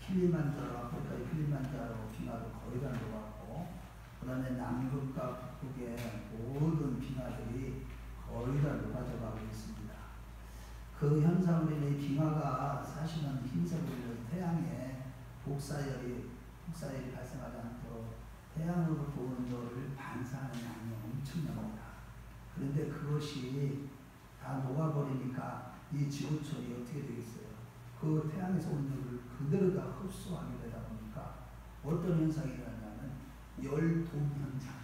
킬리만자로, 아프리카의 킬리만자로 빙하도 거의 다 녹았고, 그 다음에 남극과 북극의 모든 빙하들이 거의 다 녹아져 가고 있습니다. 그 현상으로 인해 빙하가 사실은 흰색으로 태양에 복사열이 발생하지 않도록 태양으로부터 오는 것을 반사하는 양이 엄청납니다. 그런데 그것이 다 녹아버리니까 이 지구촌이 어떻게 되겠어요? 그 태양에서 온 열을 그대로 다 흡수하게 되다 보니까 어떤 현상이 일어나냐면 열돔 현상.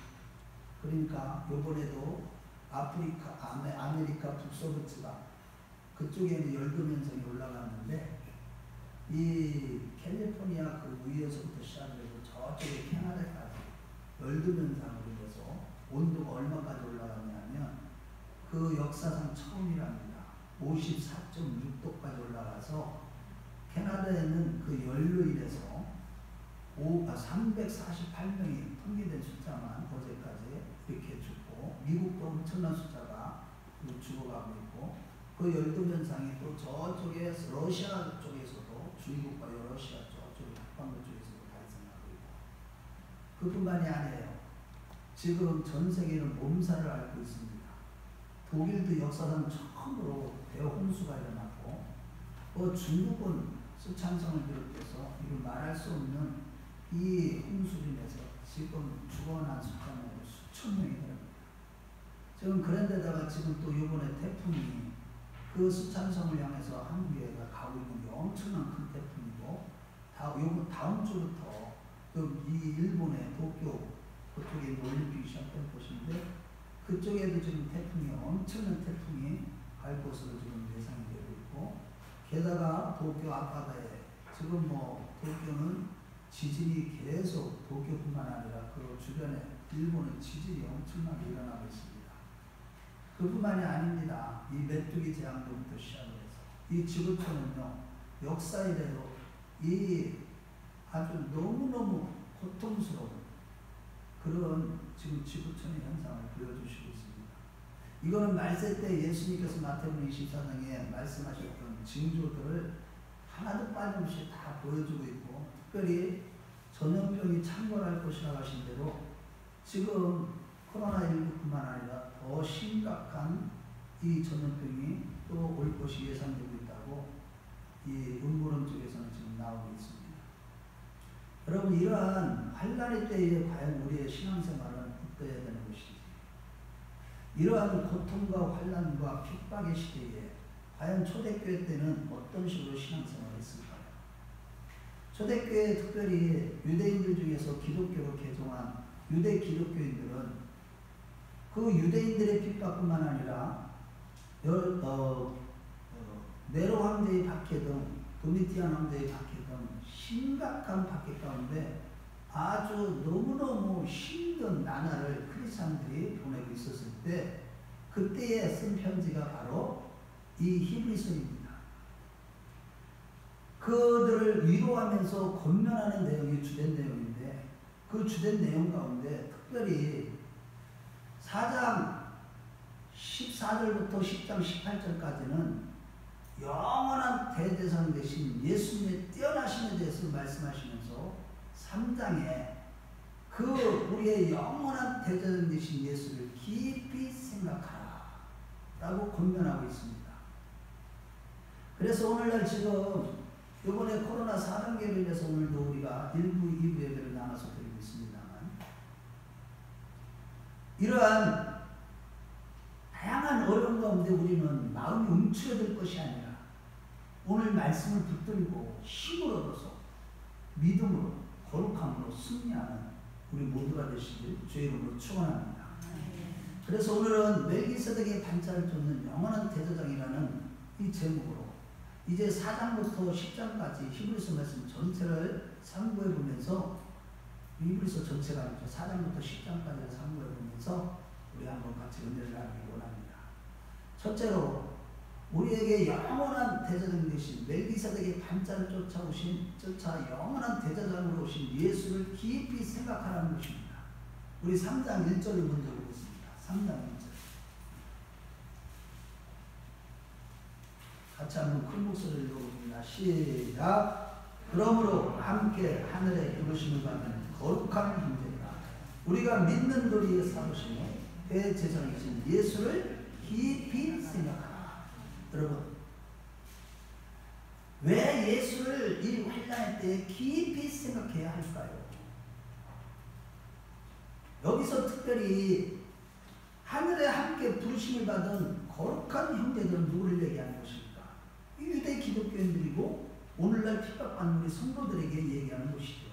그러니까 이번에도 아메리카 북서부 지방 그쪽에는 열돔 현상이 올라갔는데 이 캘리포니아 그 위에서부터 시작해서 저쪽에 캐나다까지 열돔 현상으로 인해서 온도가 얼마까지 올라갔냐면 그 역사상 처음이랍니다. 54.6도까지 올라가서 캐나다에는 그 열로 인해서 348명이 통계된 숫자만 어제까지 이렇게 죽고, 미국도 엄청난 숫자가 죽어가고 있고, 그 열돔 현상이 또 저쪽에 러시아 쪽에서도, 중국과 러시아 저쪽에 북반구 쪽에서도 발생하고 있고, 그뿐만이 아니에요. 지금 전 세계는 몸살을 앓고 있습니다. 독일도 역사상 처음으로 대홍수가 일어났고, 중국은 수창성을 비롯해서 이걸 말할 수 없는 이 홍수로 인해서 지금 죽어난 숫자는 수천 명이 됩니다. 지금 그런데다가 지금 또 이번에 태풍이 그 수창성을 향해서 한국에 가고 있는 게 엄청난 큰 태풍이고, 다음 주부터 이 일본의 도쿄 그쪽에 올림픽이 시작될 것인데, 그쪽에도 지금 엄청난 태풍이 갈 것으로 지금 예상이 되고 있고, 게다가 도쿄 앞바다에 지금 도쿄는 지진이 계속 도쿄뿐만 아니라 그 주변에 일본은 지진이 엄청나게 일어나고 있습니다. 그뿐만이 아닙니다. 이 메뚜기 재앙부터 시작해서 이 지구촌은요, 역사 이래로 이 아주 너무너무 고통스러운 그런 지금 지구촌의 현상을 보여주시고 있습니다. 이거는 말세 때 예수님께서 마태복음 24장에 말씀하셨던 징조들을 하나도 빠짐없이 다 보여주고 있고, 특별히 전염병이 창궐할 것이라고 하신 대로 지금 코로나19뿐만 아니라 더 심각한 이 전염병이 또 올 것이 예상되고 있다고 이 음모론 쪽에서는 지금 나오고 있습니다. 여러분, 이러한 환란의 때에 과연 우리의 신앙생활은 어떠해야 되는 것인지, 이러한 고통과 환란과 핍박의 시대에 과연 초대교회 때는 어떤 식으로 신앙생활을 했을까요? 초대교회 특별히 유대인들 중에서 기독교로 개종한 유대 기독교인들은 그 유대인들의 핍박뿐만 아니라 네로 황제의 박해 등 도미티안 황제의 박해 등 심각한 박해 가운데 아주 너무너무 힘든 나날을 크리스찬들이 보내고 있었을 때, 그때에 쓴 편지가 바로 이 히브리서입니다. 그들을 위로하면서 권면하는 내용이 주된 내용인데, 그 주된 내용 가운데 특별히 4장 14절부터 10장 18절까지는 영원한 대제사장 되신 예수님의 뛰어나심에 대해서 말씀하시면서 3장에 그 우리의 영원한 대제사장 되신 예수를 깊이 생각하라 라고 권면하고 있습니다. 그래서 오늘날 지금 이번에 코로나 4단계로 인해서 오늘도 우리가 1부, 2부 예배를 나눠서 드리고 있습니다만, 이러한 다양한 어려움 가운데 우리는 마음이 움츠러들 것이 아니라 오늘 말씀을 붙들고 힘을 얻어서 믿음으로 거룩함으로 승리하는 우리 모두가 되시길 주의 이름으로 축원합니다. 그래서 오늘은 멜기세덱의 반차를 쫓는 영원한 대제사장이라는 이 제목으로 이제 4장부터 10장까지 히브리서 말씀 전체를 상고해 보면서, 히브리서 전체가 아니죠, 4장부터 10장까지를 상고해 보면서 우리 한번 같이 은혜를 나누기 원합니다. 첫째로 우리에게 영원한 대제사장 되신 멜기세덱의 반차를 쫓아 영원한 대제사장으로 오신 예수를 깊이 생각하라는 것입니다. 우리 3장 1절을 먼저 보겠습니다. 3장 1절 같이 한번 큰 목소리를 읽어봅니다. 시작. 그러므로 함께 하늘에 부르심을 받는 거룩한 형제라. 우리가 믿는 도리에 사로심에 대제사장이신 예수를 깊이 생각하라. 여러분, 왜 예수를 이 환난의 때에 깊이 생각해야 할까요? 여기서 특별히 하늘에 함께 부르심을 받은 거룩한 형제들은 누구를 얘기하는 것입니까? 유대 기독교인들이고 오늘날 핍박받는 우리 성도들에게 얘기하는 것이죠.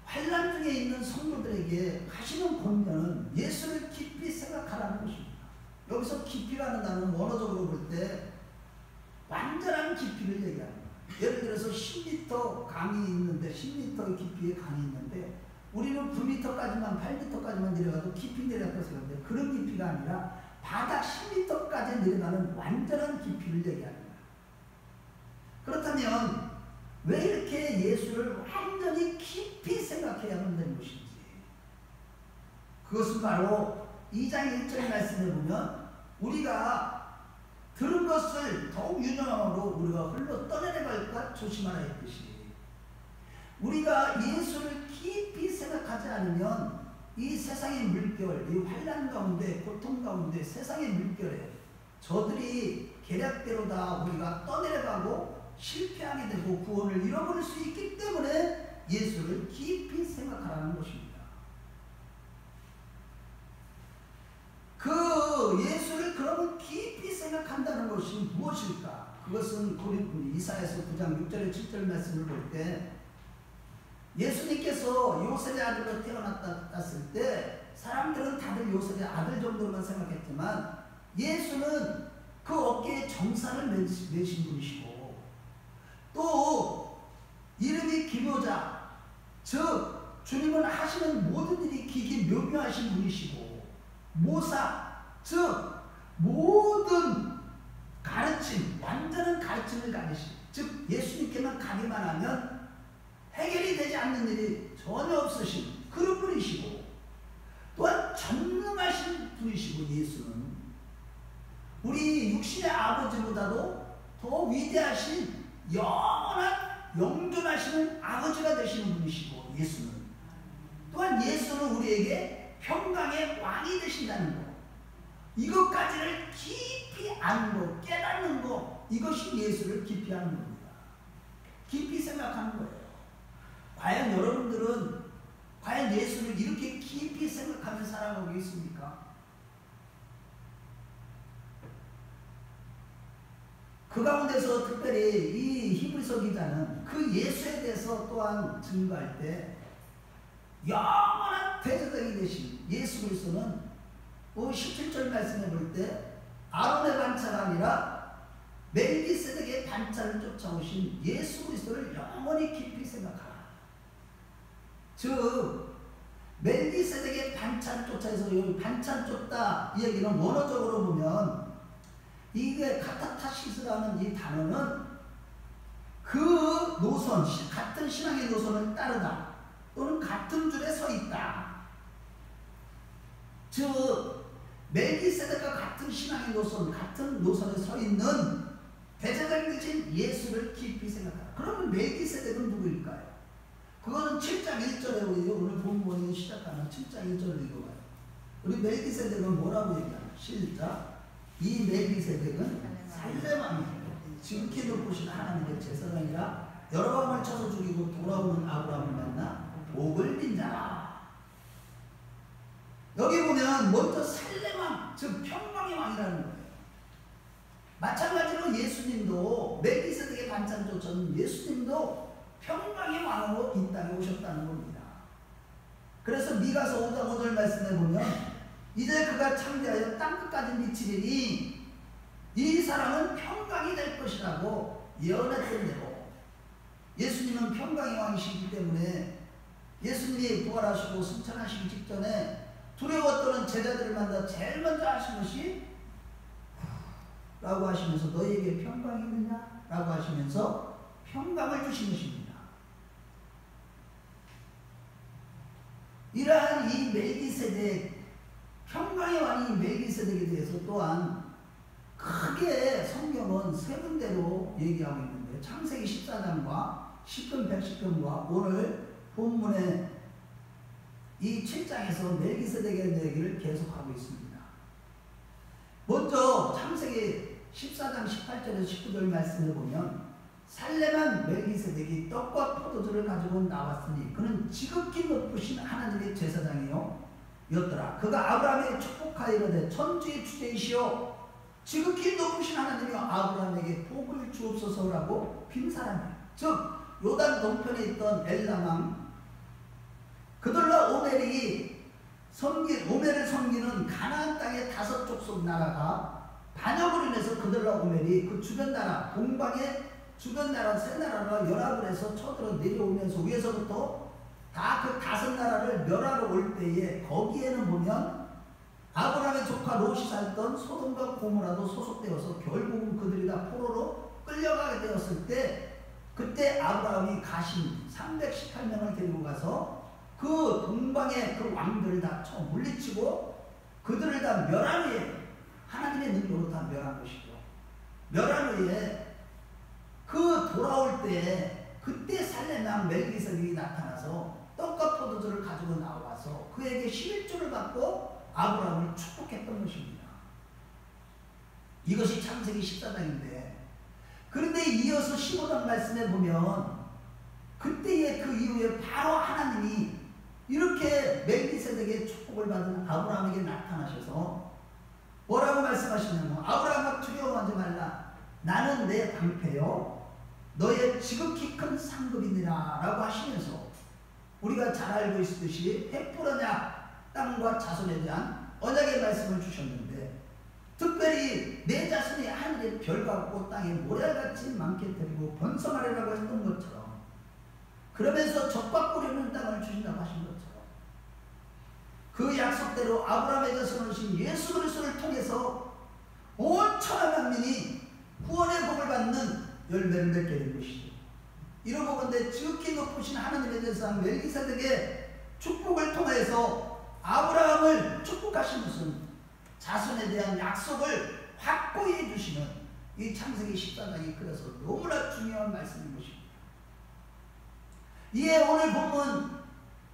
환난 중에 있는 성도들에게 하시는 권면은 예수를 깊이 생각하라는 것입니다. 여기서 깊이라는 단어는 원어적으로 볼 때 완전한 깊이를 얘기합니다. 예를 들어서 10m 강이 있는데 10m의 깊이의 강이 있는데 우리는 9m까지만 8m까지만 내려가도 깊이 내려갔다고 생각하는데 그런 깊이가 아니라 바닥 10m까지 내려가는 완전한 깊이를 얘기합니다. 그렇다면 왜 이렇게 예수를 완전히 깊이 생각해야 한다는 것인지, 그것은 바로 2장 1절 말씀에 보면 우리가 들은 것을 더욱 유념함으로 우리가 흘러 떠내려갈까 조심하라 했듯이, 우리가 예수를 깊이 생각하지 않으면 이 세상의 물결, 이 환난 가운데, 고통 가운데 세상의 물결에 저들이 계략대로 다 우리가 떠내려가고 실패하게 되고 구원을 잃어버릴 수 있기 때문에 예수를 깊이 생각하라는 것입니다. 그 예수를 그러면 깊이 생각한다는 것이 무엇일까? 그것은 이사야서 9장 6절에 7절 말씀을 볼 때 예수님께서 요셉의 아들로 태어났을 때 사람들은 다들 요셉의 아들 정도로만 생각했지만 예수는 그 어깨에 정사를 매신 분이시고 또 이름이 기묘자, 즉 주님은 하시는 모든 일이 기기 묘묘하신 분이시고 모사, 즉 모든 가르침, 완전한 가르침을 가르신, 즉 예수님께만 가기만 하면 해결이 되지 않는 일이 전혀 없으신 그런 분이시고 또한 전능하신 분이시고 예수는 우리 육신의 아버지보다도 더 위대하신 영원한 영존하시는 아버지가 되시는 분이시고 예수는 또한 예수는 우리에게 평강의 왕이 되신다는 것, 이것까지를 깊이 아는 것, 깨닫는 것, 이것이 예수를 깊이 아는 겁니다. 깊이 생각하는 거예요. 과연 여러분들은 과연 예수를 이렇게 깊이 생각하며 살아가고 있습니까? 그 가운데서 특별히 이 히브리서 기자는 그 예수에 대해서 또한 증거할 때 영원한 대제사장이 되신 예수 그리스도는 17절 말씀에 볼 때 아론의 반차가 아니라 멜기세덱의 반차를 쫓아오신 예수 그리스도를 영원히 깊이 생각하라. 즉 멜기세덱의 반차를 쫓아서 여기 반차를 쫓다 이 얘기는 원어적으로 보면 이게 카타타시스라는 이 단어는 그 노선, 같은 신앙의 노선을 따르다 또는 같은 줄에 서 있다. 즉 멜기세덱과 같은 신앙의 노선, 같은 노선에 서 있는 대제사장이신 예수를 깊이 생각하라. 그러면 멜기세덱은 누구일까요? 그거는 7장 1절에 우리 오늘 본문이 시작하는 7장 1절을 읽어봐요. 우리 멜기세덱은 뭐라고 얘기하나? 시작. 이 멜기세덱은 살렘왕이에요. 지극히 높으신 하나님의 제사장이라 여러 왕을 쳐서 죽이고 돌아오는 아브라함을 만나 복을 빈 자라. 여기 보면 먼저 살렘왕, 즉 평강의 왕이라는 거예요. 마찬가지로 예수님도 멜기세덱의 반차를 쫓은 예수님도 평강의 왕으로 이 땅에 오셨다는 겁니다. 그래서 미가서 5장 5절 말씀에 보면 이제 그가 창대하여 땅끝까지 미치리니 이 사람은 평강이 될 것이라고 예언했던 대로 예수님은 평강의 왕이시기 때문에 예수님이 부활하시고 승천하시기 직전에 두려웠던 제자들을 만나 제일 먼저 하신 것이 라고 하시면서 너희에게 평강이 있느냐? 라고 하시면서 평강을 주신 것입니다. 이러한 이 멜기세덱, 평강의 왕이 멜기세덱에 대해서 또한 크게 성경은 세 군데로 얘기하고 있는데 창세기 14장과 10권 110권과 오늘 본문의 이 7장에서 멜기세덱의 얘기를 계속하고 있습니다. 먼저 창세기 14장 18절에서 19절 말씀을 보면 살렘한 멜기세덱이 떡과 포도주를 가지고 나왔으니 그는 지극히 높으신 하나님의 제사장이요 였더라. 그가 아브라함에게 축복하여 이르되 천주의 주제이시오 지극히 높으신 하나님이 아브라함에게 복을 주옵소서라고 빈 사람이에요. 즉 요단 동편에 있던 엘람왕 그들과 오멜을 섬기는 가나안 땅의 5 족속 나라가 반역으로 인해서 그들과 오멜이 그 주변 나라 동방의 주변 나라 세 나라가 연합을 해서 쳐들어 내려오면서 위에서부터 다 그 5 나라를 멸하러 올 때에 거기에는 보면 아브라함의 조카 롯이 살던 소돔과 고모라도 소속되어서 결국은 그들이 다 포로로 끌려가게 되었을 때 그때 아브라함이 가신 318명을 데리고 가서 그 동방의 그 왕들을 다 쳐 물리치고 그들을 다 멸한 후에 하나님의 능력으로 다 멸한 것이죠. 멸한 후에 그 돌아올 때에 그때 살렘왕 멜기세덱이 나타나서 떡과 포도주를 가지고 나와서 그에게 11조를 받고 아브라함을 축복했던 것입니다. 이것이 창세기 14장인데 그런데 이어서 15장 말씀에 보면 그때의 그 이후에 바로 하나님이 이렇게 멜기세덱의 축복을 받은 아브라함에게 나타나셔서 뭐라고 말씀하시냐면 아브라함아 두려워하지 말라 나는 내 방패요 너의 지극히 큰 상급이니라 라고 하시면서 우리가 잘 알고 있듯이 헷불어냐 땅과 자손에 대한 언약의 말씀을 주셨는데 특별히 내 자손이 하늘의 별 같고 땅에 모래같이 많게 되리고 번성하리라고 했던 것처럼 그러면서 적과 뿌리는 땅을 주신다고 하신 것처럼 그 약속대로 아브라함의 자손이신 예수 그리스도를 통해서 온 천하 만민이 구원의 복을 받는 열매를 맺게 된 것이죠. 이러고 본데 지극히 높으신 하나님의 제사장 멜기세덱의 축복을 통해서 아브라함을 축복하신 것은 자손에 대한 약속을 확고히 해주시는 이 창세기 14장이 그래서 너무나 중요한 말씀인 것입니다. 이에 오늘 본문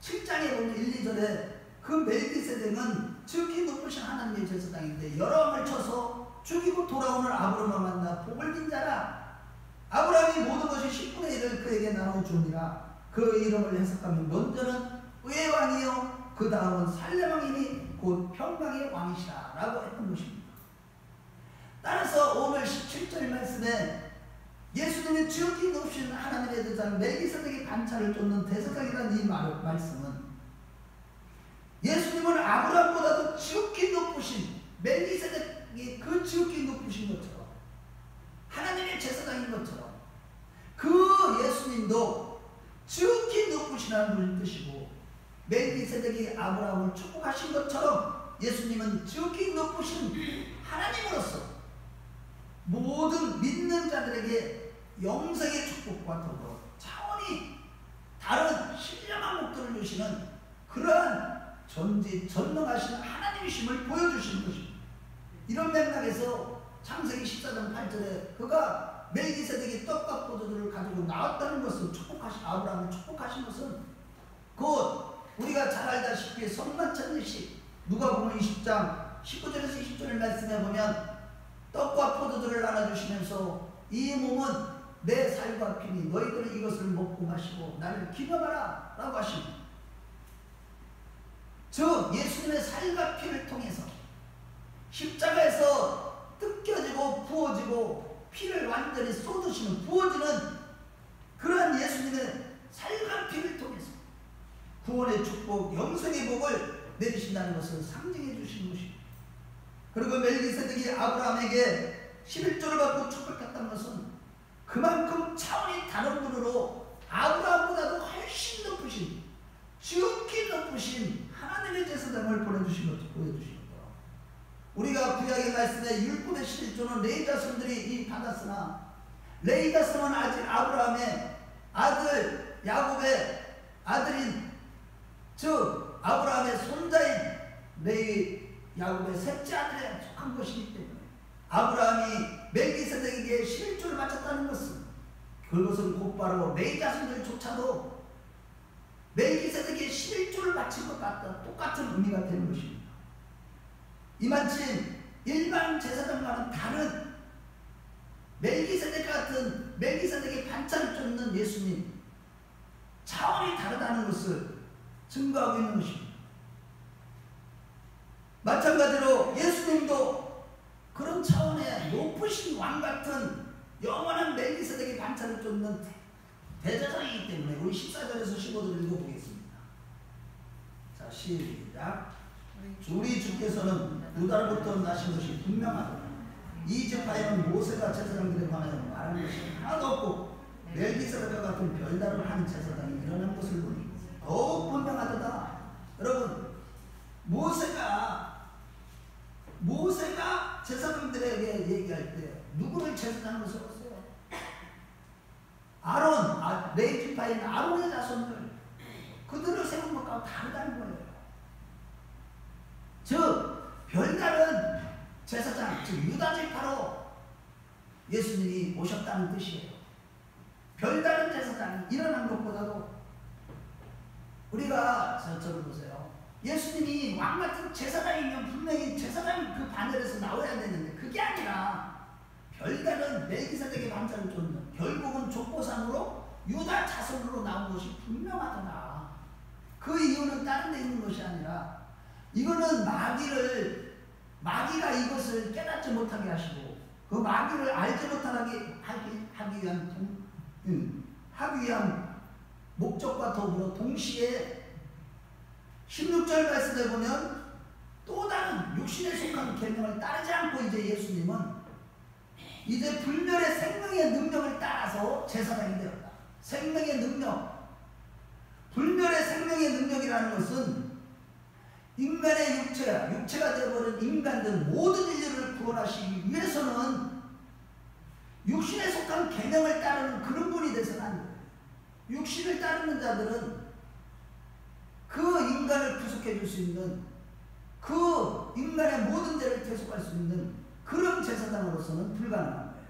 7장에 보면 1, 2절에 그 멜기세덱은 지극히 높으신 하나님의 제사장인데 여러함을 쳐서 죽이고 돌아오는 아브라함을 만나 복을 빈 자라 아브라함이 모든 것이 10분의 1을 그에게 나눠주니라. 그 이름을 해석하면 먼저는 의의 왕이요 그 다음은 살렘왕이니 곧 평강의 왕이시라 라고 했던 것입니다. 따라서 오늘 17절 말씀에 예수님의 지극히 높으신 하나님의 제사장 멜기세덱의 반차를 쫓는 대제사장이라는 이 말씀은 예수님은 아브라함보다도 지극히 높으신 멜기세덱이 그 지극히 높으신 것처럼 하나님의 제사장인 것처럼 그 예수님도 지극히 높으시라는 분의 뜻이고 멜기세덱이 아브라함을 축복하신 것처럼 예수님은 지극히 높으신 하나님으로서 모든 믿는 자들에게 영생의 축복과 더불어 차원이 다른 신령한 목표를 주시는 그러한 전능하신 하나님이심을 보여주시는 것입니다. 이런 맥락에서 창세기 14장 8절에 그가 멜기세덱이 떡과 포도주를 가지고 나왔다는 것을 아브라함을 축복하신 것은 곧 우리가 잘 알다시피 성만찬일식 누가복음 20장 19절에서 20절을 말씀해 보면 떡과 포도주를 나눠주시면서 이 몸은 내 살과 피니 너희들은 이것을 먹고 마시고 나를 기념하라 라고 하십니다. 즉 예수님의 살과 피를 통해서 십자가에서 뜯겨지고 부어지고 피를 완전히 쏟으시는 부어지는 그러한 예수님의 살과 피를 통해서 구원의 축복, 영생의 복을 내리신다는 것을 상징해 주신 것입니다. 그리고 멜기세덱이 아브라함에게 11조를 받고 축복했다는 것은 그만큼 차원이 다른 분으로 아브라함보다도 훨씬 높으신 지극히 높으신 하나님의 제사장을 보여주신 거죠. 우리가 구약의 말씀에 율법의 11조는 레위 자손들이 이미 받았으나 레위 자손은 아직 아브라함의 아들 야곱의 아들인 즉 아브라함의 손자인 레위 야곱의 셋째 아들에 속한 것이기 때문에 아브라함이 멜기세덱에게 11조를 바쳤다는 것은 그것은 곧바로 레위 자손들조차도 멜기세덱의 11조를 바친 것 같다 똑같은 의미가 되는 것입니다. 이만큼 일반 제사장과는 다른 멜기세덱 같은 멜기세덱의 반차를 쫓는 예수님 차원이 다르다는 것을 증거하고 있는 것입니다. 마찬가지로 예수님도 그런 차원의 높으신 왕 같은 영원한 멜기세덱의 반차를 쫓는 대제사장이기 때문에 우리 14절에서 15절을 읽어보겠습니다. 자, 시작. 우리 주께서는 유다로부터 나신 것이 분명하다. 이 지파에는 모세가 제사장들에 관하여 말한 것이 하나도 없고 멜기세덱과 같은 별다른 한 제사장이 일어난 것을 보니 더욱 분명하다. 여러분, 모세가 제사장들에게 얘기할 때 누구를 제사장으로 세웠어요? 아론, 레위 지파에 있는 아론의 자손들, 그들을 세운 것과 다르다는 거예요. 즉 별다른 제사장, 즉 유다 지파로 예수님이 오셨다는 뜻이에요. 별다른 제사장이 일어난 것보다도 우리가 저를 보세요. 예수님이 왕 같은 제사장이면 분명히 제사장 그 반열에서 나와야 되는데 그게 아니라 별다른 멜기세덱의 반차를 쫓는 결국은 족보상으로 유다 자손으로 나온 것이 분명하더라. 그 이유는 다른 데 있는 것이 아니라 이거는 마귀가 이것을 깨닫지 못하게 하시고 그 마귀를 알지 못하게 하기 위한 목적과 더불어 동시에 16절 말씀에 보면 또 다른 육신에 속한 계명을 따르지 않고 이제 예수님은 이제 불멸의 생명의 능력을 따라서 제사장이 되었다. 생명의 능력, 불멸의 생명의 능력이라는 것은 인간의 육체가 되어버린 인간들 모든 인류를 구원하시기 위해서는 육신에 속한 계명을 따르는 그런 분이 되서는 안 돼요. 육신을 따르는 자들은 그 인간을 구속해 줄 수 있는, 그 인간의 모든 죄를 대속할 수 있는 그런 제사장으로서는 불가능한 거예요.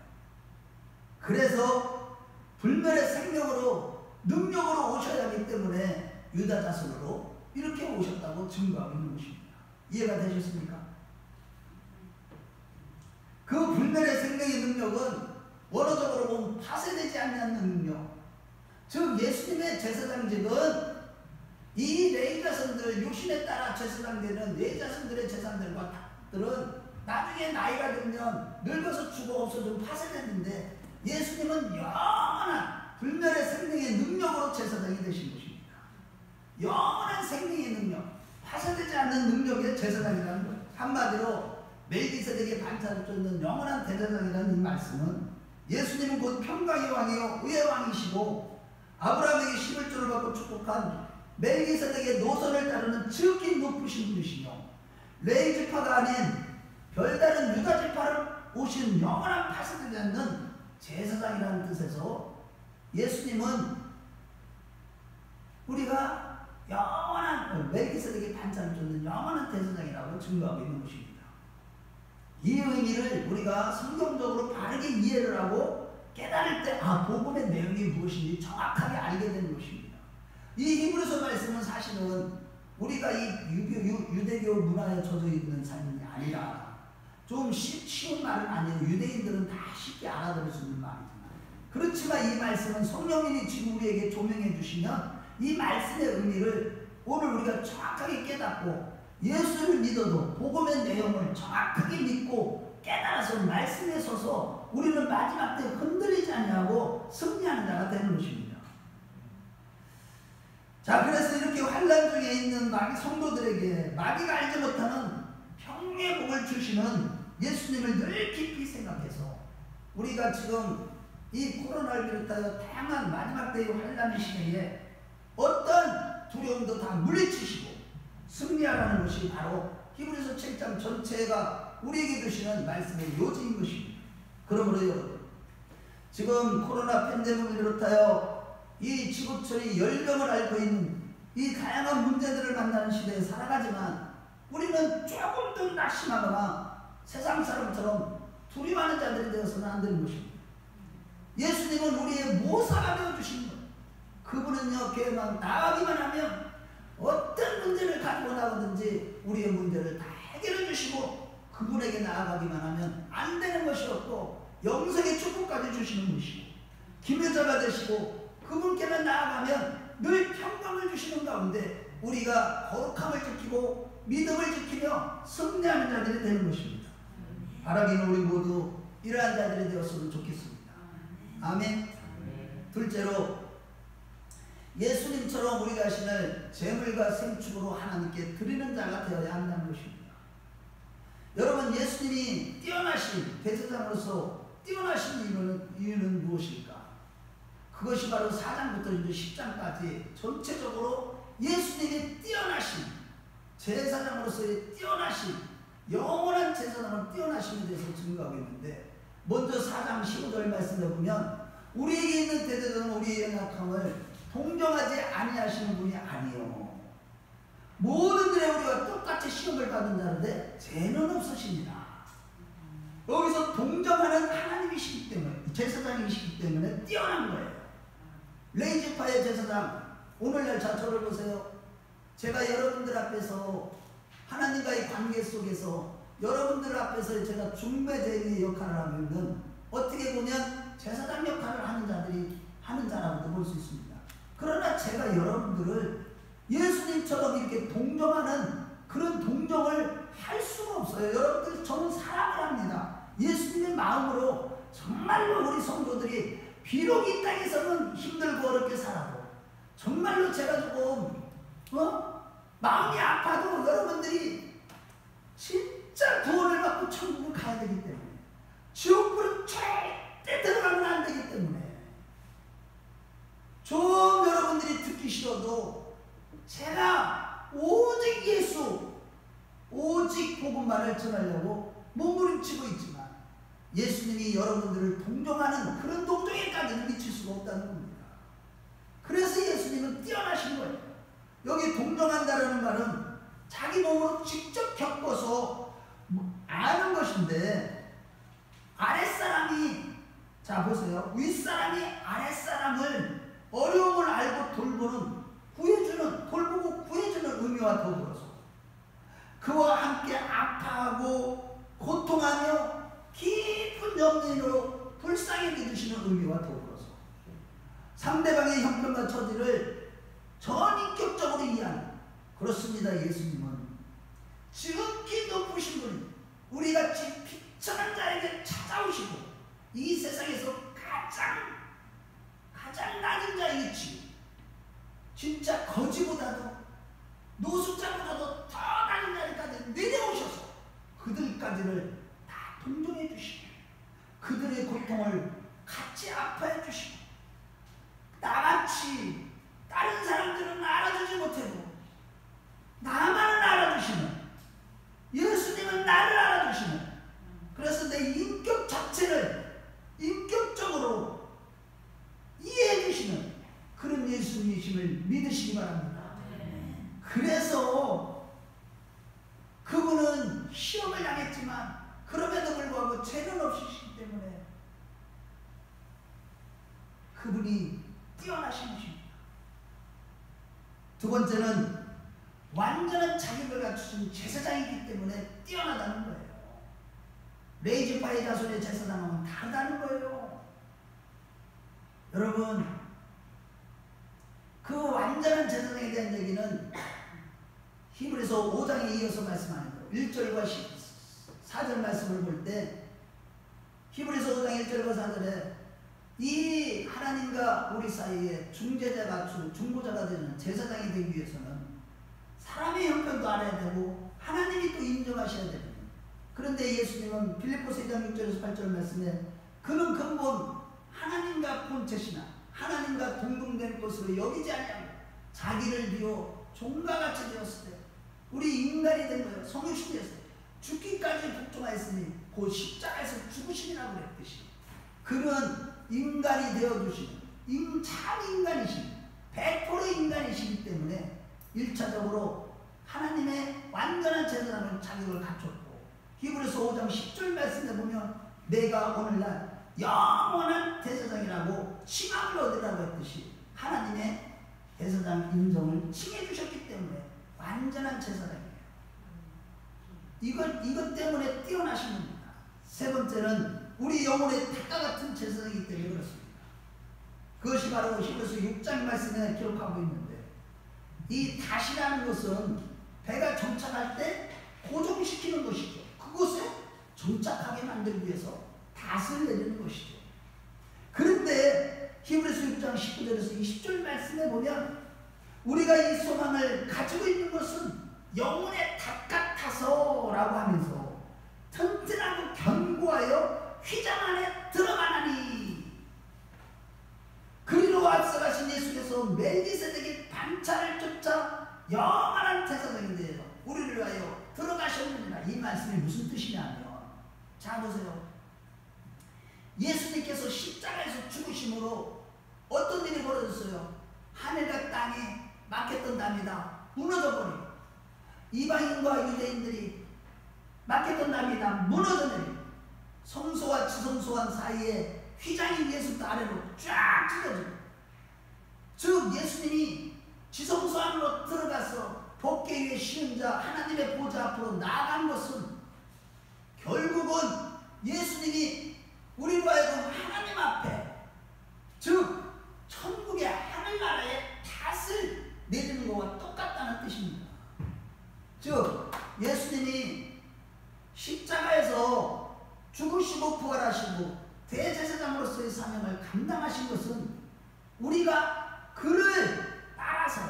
그래서 불멸의 생명으로 능력으로 오셔야 하기 때문에 유다 자손으로 이렇게 오셨다고 증거하고 있는 것입니다. 이해가 되셨습니까? 그 불멸의 생명의 능력은 원어적으로 보면 파쇄되지 않는 능력, 즉 예수님의 제사장직은 이 레위 자손들, 육신에 따라 제사장되는 레위 자손들의 제사장들은 나중에 나이가 들면 늙어서 죽어 없어져 파쇄됐는데 예수님은 영원한 불멸의 생명의 능력으로 제사장이 되신 것입니다. 영원한 생명의 능력, 파쇄되지 않는 능력의 제사장이라는 거예요. 한마디로 멜기세덱의 반차를 쫓는 영원한 대제사장이라는 이 말씀은 예수님은 곧 평강의 왕이요 의의 왕이시고 아브라함에게 11조를 받고 축복한 멜기세덱의 노선을 따르는 지극히 높으신 분이시며 레위 지파가 아닌 별다른 유다 지파를 오신 영원한 파쇄되지 않는 제사장이라는 뜻에서 예수님은 우리가 영원한 멜기세덱의 반차를 쫓는 영원한 대제사장이라고 증거하고 있는 것입니다. 이 의미를 우리가 성경적으로 바르게 이해를 하고 깨달을 때 복음의 내용이 무엇인지 정확하게 알게 되는 것입니다. 이 히브리서 말씀은 사실은 우리가 이 유대교 문화에 젖어 있는 삶이 아니라 좀 쉬운 말은 아니에요. 유대인들은 다 쉽게 알아들을 수 있는 말이지만 그렇지만 이 말씀은 성령님이 지금 우리에게 조명해 주시면 이 말씀의 의미를 오늘 우리가 정확하게 깨닫고 예수를 믿어도 복음의 내용을 정확하게 믿고 깨달아서 말씀에 서서 우리는 마지막 때 흔들리지 않냐고 승리하는 자가 되는 것입니다. 자, 그래서 이렇게 환난 중에 있는 성도들에게 마귀가 알지 못하는 평의 복을 주시는 예수님을 늘 깊이 생각해서 우리가 지금 이 코로나를 비롯하여 다양한 마지막 때의 환난의 시대에 어떤 두려움도 다 물리치시고 승리하라는 것이 바로 히브리서 7장 전체가 우리에게 주시는 말씀의 요지인 것입니다. 그러므로 여러분, 지금 코로나 팬데믹을 비롯하여 이 지구촌이 열병을 앓고 있는 이 다양한 문제들을 만나는 시대에 살아가지만 우리는 조금 더 낙심하거나 세상 사람처럼 두려워하는 자들이 되어서는 안 되는 것입니다. 예수님은 우리의 모사가 되어주신 거예요. 그분은요, 교회만 나가기만 하면 어떤 문제를 가지고 나오든지 우리의 문제를 다 해결해 주시고, 그분에게 나아가기만 하면 안 되는 것이 없고 영생의 축복까지 주시는 분이시고, 기묘자가 되시고, 그분께만 나아가면 늘 평강을 주시는 가운데 우리가 거룩함을 지키고 믿음을 지키며 승리하는 자들이 되는 것입니다. 바라기는 우리 모두 이러한 자들이 되었으면 좋겠습니다. 아멘. 둘째로, 예수님처럼 우리 자신을 제물과 생축으로 하나님께 드리는 자가 되어야 한다는 것입니다. 여러분, 예수님이 뛰어나신 대제사장으로서 뛰어나신 이유는 무엇일까? 그것이 바로 4장부터 이제 10장까지 전체적으로 예수님이 뛰어나신 제사장으로서의 뛰어나신 영원한 제사장으로 뛰어나심에 대해서 증거하고 있는데, 먼저 4장 15절 말씀을 보면 우리에게 있는 대제사장은 우리의 연약함을 동정하지 아니하시는 분이 아니요, 모든 일에 우리가 똑같이 시험을 받은 자인데 죄는 없으십니다. 여기서 동정하는 하나님이시기 때문에, 제사장이시기 때문에 뛰어난 거예요. 레이지파의 제사장, 오늘날 저를 보세요. 제가 여러분들 앞에서 하나님과의 관계 속에서 여러분들 앞에서 제가 중매제의 역할을 하면 어떻게 보면 제사장 역할을 하는 자들이 하는 자라고도 볼 수 있습니다. 그러나 제가 여러분들을 예수님처럼 이렇게 동정하는 그런 동정을 할 수가 없어요. 여러분들, 저는 사랑을 합니다. 예수님의 마음으로 정말로 우리 성도들이 비록 이 땅에서는 힘들고 어렵게 살아도, 정말로 제가 조금 마음이 아파도 여러분들이 진짜 구원을 받고 천국을 가야 되기 때문에, 지옥불은 절대 들어가면 안 되기 때문에, 좀 여러분들이 듣기 싫어도 제가 오직 예수, 오직 복음만을 전하려고 몸부림치고 있지만, 예수님이 여러분들을 동정하는 그런 동정에까지는 미칠 수가 없다는 겁니다. 그래서 예수님은 뛰어나신 거예요. 여기 동정한다라는 말은 자기 몸으로 직접 겪어서 아는 것인데, 아랫사람이, 자 보세요, 윗사람이 아랫사람을 어려움을 알고 돌보는, 구해주는, 돌보고 구해주는 의미와 더불어서 그와 함께 아파하고 고통하며 깊은 염려로 불쌍히 믿으시는 의미와 더불어서 상대방의 형편과 처지를 전인격적으로 이해하는, 그렇습니다. 예수님은 지극히 높으신 분, 우리같이 비천한 자에게 찾아오시고 이 세상에서 가장 낮은 자이겠지, 진짜 거지보다도 노숙자보다도 더 낮은 자리까지 내려오셔서 그들까지를 다 동정해 주시고, 그들의 고통을 같이 아파해 주시고, 나같이 다른 사람들은 알아주지 못해도 나만은 알아주시는, 예수님은 나를 알아주시는, 그래서 내 인격 자체를 인격적으로 이해해 주시는 그런 예수님이심을 믿으시기 바랍니다. 그래서 그분은 시험을 당했지만 그럼에도 불구하고 죄는 없으시기 때문에 그분이 뛰어나신 것입니다. 두 번째는 완전한 자격을 갖추신 제사장이기 때문에 뛰어나다는 거예요. 레이지파의 자손의 제사장은 다르다는 거예요. 여러분, 그 완전한 제사장에 대한 얘기는 히브리서 5장에 이어서 말씀하는 거예요. 1절과 4절 말씀을 볼 때 히브리서 5장 1절과 4절에 이 하나님과 우리 사이에 중재자가, 중보자가 되는 제사장이 되기 위해서는 사람의 형편도 알아야 되고 하나님이 또 인정하셔야 됩니다. 그런데 예수님은 빌립보서 2장 6절에서 8절 말씀에 그는 근본 하나님과 본체시나 하나님과 동등된 것으로 여기지 아니하고 자기를 비워 종과 같이 되었을 때, 우리 인간이 된 거예요. 성육신이 됐어요. 죽기까지 복종하였으니 곧 십자가에서 죽으심이라고 그랬듯이 그는 인간이 되어주신 참 인간이신 100% 인간이시기 때문에 1차적으로 하나님의 완전한 제사장의 자격을 갖췄고, 히브리서 5장 10절 말씀에 보면 내가 오늘날 영원한 대제사장이라고 칭함을 얻으라고 했듯이 하나님의 대제사장 인정을 칭해 주셨기 때문에 완전한 제사장이에요. 이것 때문에 뛰어나신 겁니다. 세 번째는 우리 영혼의 닭과 같은 제사장이기 때문에 그렇습니다. 그것이 바로 히브리서 6장 말씀에 기록하고 있는데, 이 닷이라는 것은 배가 정착할 때 고정시키는 것이죠. 그곳에 정착하게 만들기 위해서 닷을 내리는 것이죠. 그런데 히브리서 6장 19절에서 20절 말씀에 보면 우리가 이 소망을 가지고 있는 것은 영혼의 닭 같아서 라고 하면서 튼튼하고 견고하여 휘장 안에 들어가나니, 그리로 앞서가신 예수께서 멜기세덱의 반차를 쫓아 영원한 제사장인데 우리를 위하여 들어가셨느니라. 이 말씀이 무슨 뜻이냐면, 자 보세요. 예수님께서 십자가에서 죽으심으로 어떤 일이 벌어졌어요? 하늘과 땅이 막혔던 담이다 무너져버리고, 이방인과 유대인들이 막혔던 담이 다 무너져내리고, 성소와 지성소와 사이에 휘장이 위에서부터 아래로 쫙 찢어지고, 즉 예수님이 지성소 안으로 들어가서 법궤 위에 씌운 자 하나님의 보좌 앞으로 나아간 것은 결국은 예수님이 우리로 하여금 하나님 앞에, 즉 천국의 하늘나라에 닷을 내리는 것과 똑같다는 뜻입니다. 즉 예수님이 십자가에서 죽으시고 부활하시고 대제사장으로서의 사명을 감당하신 것은 우리가 그를 따라서,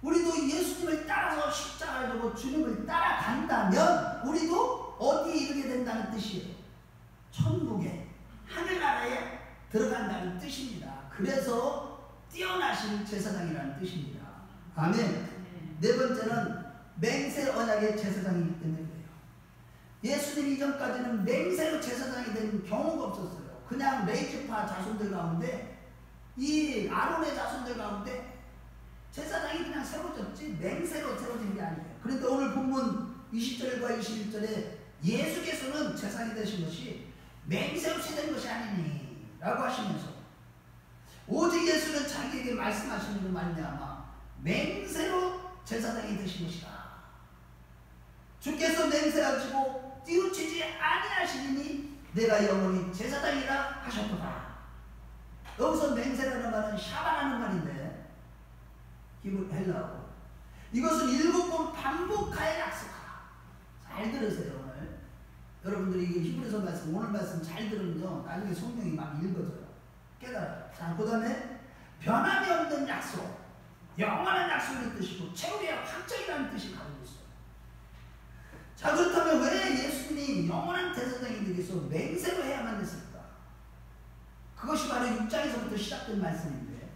우리도 예수님을 따라서 십자가를 두고 주님을 따라간다면 우리도 어디에 이르게 된다는 뜻이에요? 천국의 하늘나라에 들어간다는 뜻입니다. 그래서 뛰어나신 제사장이라는 뜻입니다. 아멘. 네 번째는 맹세 언약의 제사장이기 때문에 그래요. 예수님 이전까지는 맹세로 제사장이 된 경우가 없었어요. 그냥 레위지파 자손들 가운데, 이 아론의 자손들 가운데 제사장이 그냥 세워졌지 맹세로 세워진 게 아니에요. 그런데 오늘 본문 20절과 21절에 예수께서는 제사장이 되신 것이 맹세로 된 것이 아니니 라고 하시면서, 오직 예수는 자기에게 말씀하시는 것 말미암아 맹세로 제사장이 되신 것이다. 주께서 맹세하시고 띄우치지 아니하시니 내가 영원히 제사장이라 하셨도다. 여기서 맹세라는 말은 샤바라는 말인데, 히브리 헬라어, 이것은 7번 반복하여 약속하라. 잘 들으세요. 오늘 여러분들이 이 히브리서 말씀, 오늘 말씀 잘 들으면요 나중에 성경이 막 읽어져요. 깨달아요. 자, 그 다음에 변함이 없는 약속, 영원한 약속의 뜻이고 최후의 확정이라는 뜻이 가지고 있어요. 자, 그렇다면 왜 예수님이 영원한 대제사장이 되기 위해서 맹세로 해야만 됐을까? 그것이 바로 6장에서부터 시작된 말씀인데,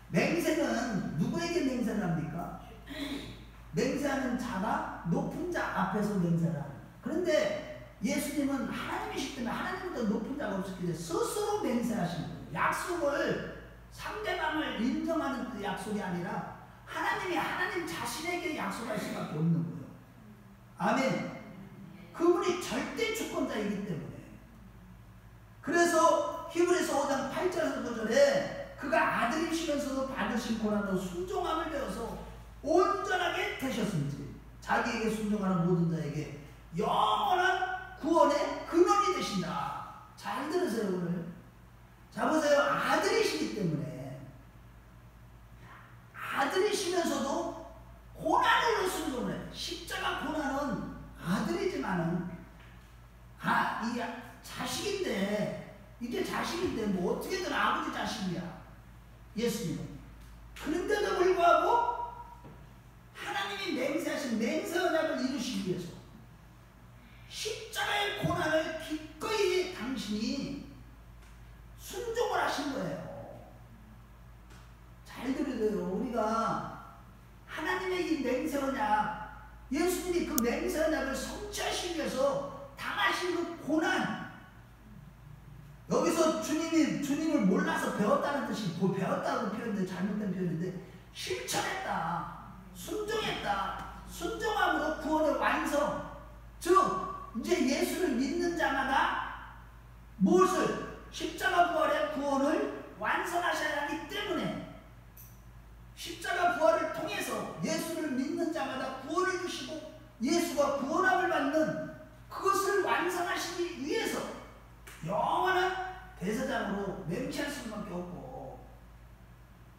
맹세는 누구에게 맹세를 합니까? 맹세하는 자가 높은 자 앞에서 맹세를 합니다. 그런데 예수님은 하나님이시기 때문에 하나님보다 높은 자가 없었기 때문에 스스로 맹세하신 거예요. 약속을 상대방을 인정하는 그 약속이 아니라 하나님이 하나님 자신에게 약속할 수밖에 없는 거예요. 아멘. 그분이 절대 주권자이기 때문에. 그래서 히브리서 5장 8절에서 9절에 그가 아들이시면서도 받으신 고난으로 순종함을 배워서 온전하게 되셨은지 자기에게 순종하는 모든 자에게 영원한 구원의 근원이 되신다. 잘 들으세요. 오늘 자 보세요. 아들이시기 때문에, 아들이시면서도 고난으로 순종을 해요. 십자가 고난은 아들이지만은 이 자식인데, 이게 자식인데 뭐 어떻게든 아버지 자식이야 예수님은. 그런데도 불구하고 하나님이 맹세하신 맹세 언약을 이루시기 위해서 십자가의 고난을 기꺼이 당신이 순종을 하신 거예요. 잘 들으세요. 우리가 하나님의 이 맹세 언약, 예수님이 그 맹세 언약을 성취하시기 위해서 당하신 그 고난, 여기서 주님을 몰라서 배웠다는 뜻이, 배웠다고 표현인데 잘못된 표현인데, 실천했다, 순종했다, 순종함으로 구원의 완성, 즉 이제 예수를 믿는 자마다 무엇을? 십자가 부활의 구원을 완성하셔야 하기 때문에 십자가 부활을 통해서 예수를 믿는 자마다 구원을 주시고 예수가 구원함을 받는 그것을 완성하시기 위해서 영원한 대제사장으로 맹세할 수밖에 없고,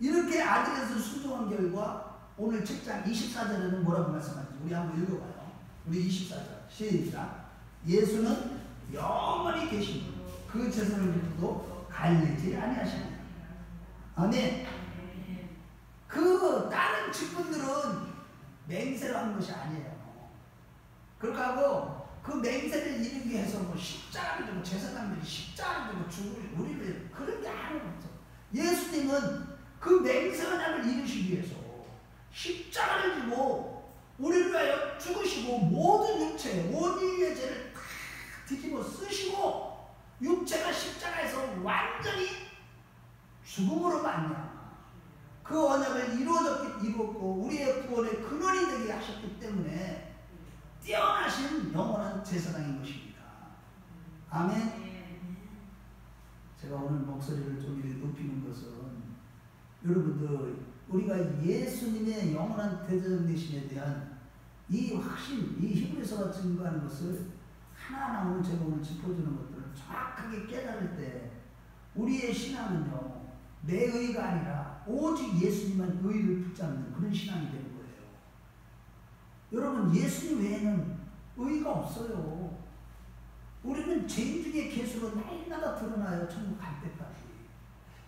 이렇게 아들에서 순종한 결과 오늘 7장 24절에는 뭐라고 말씀하는지 우리 한번 읽어봐요. 우리 24절 시작. 예수는 영원히 계시니 그 재산을 믿고도 갈리지 아니하십니다. 아멘. 그 다른 직분들은 맹세를 하는 것이 아니에요. 그렇게 하고 그 맹세를 이루기 위해서 뭐 십자가를 주고 제사장들이 십자가를 주고 죽을 우리를 그런 게 하나도 없어. 예수님은 그 맹세 언약을 이루시기 위해서 십자가를 주고 우리를 위하여 죽으시고 모든 육체 온 인류의 죄를 다 뒤집어 쓰시고 육체가 십자가에서 완전히 죽음으로 말미암아 그 언약을 이루었고 우리의 구원의 근원이 되게 하셨기 때문에 뛰어나신 영원한 제사장인 것입니다. 아멘. 제가 오늘 목소리를 좀 이렇게 높이는 것은 여러분들 우리가 예수님의 영원한 대제사장 되심에 대한 이 확신, 이 히브리서가 증거하는 것을 하나하나 오늘 제가 오늘 짚어주는 것들을 정확하게 깨달을 때 우리의 신앙은요 내 의가 아니라 오직 예수님만 의를 붙잡는 그런 신앙이 되는 거예요. 여러분 예수님 외에는 의가 없어요. 우리는 죄인 중에 개수로 날마다 드러나요. 천국 갈 때까지.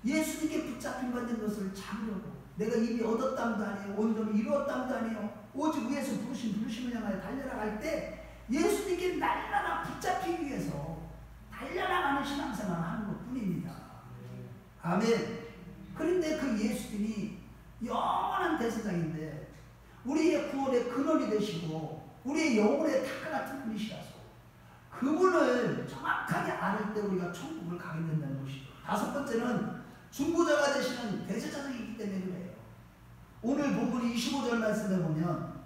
예수님께 붙잡힌 받는 것을 잡으려고 내가 이미 얻었다도 아니에요. 온전히 이루었다도 아니에요. 오직 위에서 부르심을 향하여 달려나갈 때 예수님께 날마다 붙잡히기 위해서 달려나가는 신앙생활을 하는 것 뿐입니다. 아멘. 그런데 그 예수님이 영원한 대제사장인데 우리의 구원의 근원이 되시고 우리의 영혼의 탁과 같은 분이시라서 그분을 정확하게 알을 때 우리가 천국을 가게 된다는 것이죠. 다섯 번째는 중보자가 되시는 대제사장이기 때문에 그래요. 오늘 본문 25절 말씀에 보면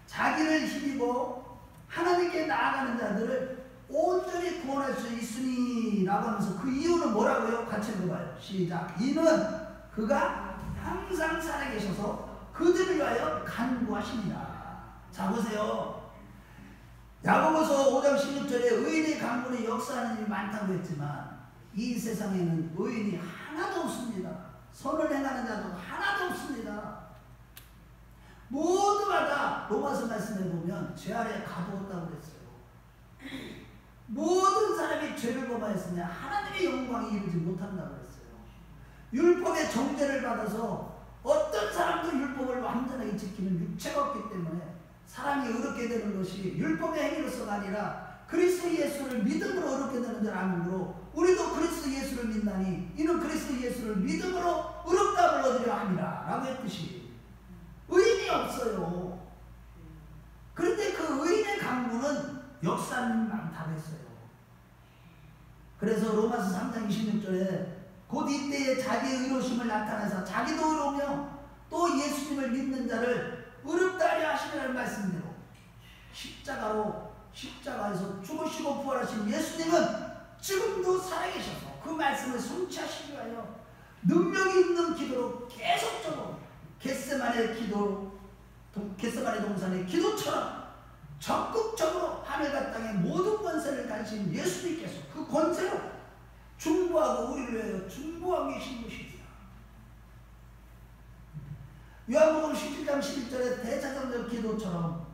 자기를 힘입어 하나님께 나아가는 자들을 온전히 구원할 수 있으니 라고 하면서 그 이유는 뭐라고요? 같이 읽어봐요. 시작. 이는 그가 항상 살아계셔서 그들을 위하여 간구하십니다. 자 보세요. 야고보서 5장 16절에 의인의 강군이 역사하는 일이 많다고 했지만 이 세상에는 의인이 하나도 없습니다. 선을 행하는 자도 하나도 없습니다. 모두가 다 로마서 말씀에 보면 죄 아래 가두었다고 그랬어요. 모든 사람이 죄를 범하였으며 하나님의 영광이 이루지 못한다고 그랬어요. 율법의 정죄를 받아서 어떤 사람도 율법을 완전하게 지키는 육체가 없기 때문에 사람이 의롭게 되는 것이 율법의 행위로서가 아니라 그리스도 예수를 믿음으로 의롭게 되는 줄 아므로 우리도 그리스도 예수를 믿나니 이는 그리스도 예수를 믿음으로 의롭다함을 얻으려 함이라 라고 했듯이 의인이 없어요. 그런데 그 의인의 강구는 역사는 많다고 했어요. 그래서 로마서 3장 26절에 곧 이때에 자기의 의로우심을 나타내서 자기도 의로우며 또 예수님을 믿는 자를 의롭다 하려 하시라는 말씀대로 십자가에서 죽으시고 부활하신 예수님은 지금도 살아계셔서 그 말씀을 성취하시기 위하여 능력이 있는 기도로 계속적으로 겟세마네 동산의 기도처럼 적극적으로 하늘과 땅의 모든 권세를 가지신 예수님께서 그 권세로 중보하고 우리를 위하여 중보하고 계신 것입니다. 요한복음 17장 11절에 대제사장적 기도처럼